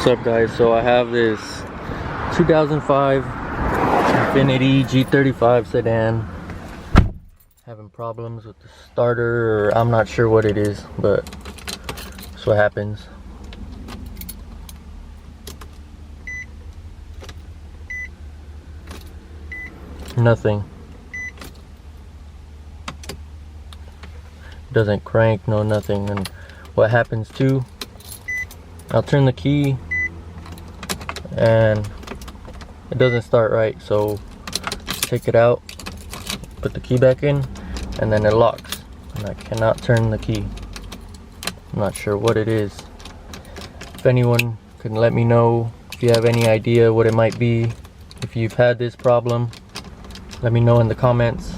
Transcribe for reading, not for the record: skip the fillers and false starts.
What's up, guys? So I have this 2005 Infiniti G35 Sedan having problems with the starter, or I'm not sure what it is, but that's what happens. Nothing. Doesn't crank, no nothing. And what happens too, I'll turn the key and it doesn't start right, so take it out, put the key back in, and then it locks and I cannot turn the key. I'm not sure what it is. If anyone can let me know, if you have any idea what it might be, if you've had this problem, let me know in the comments.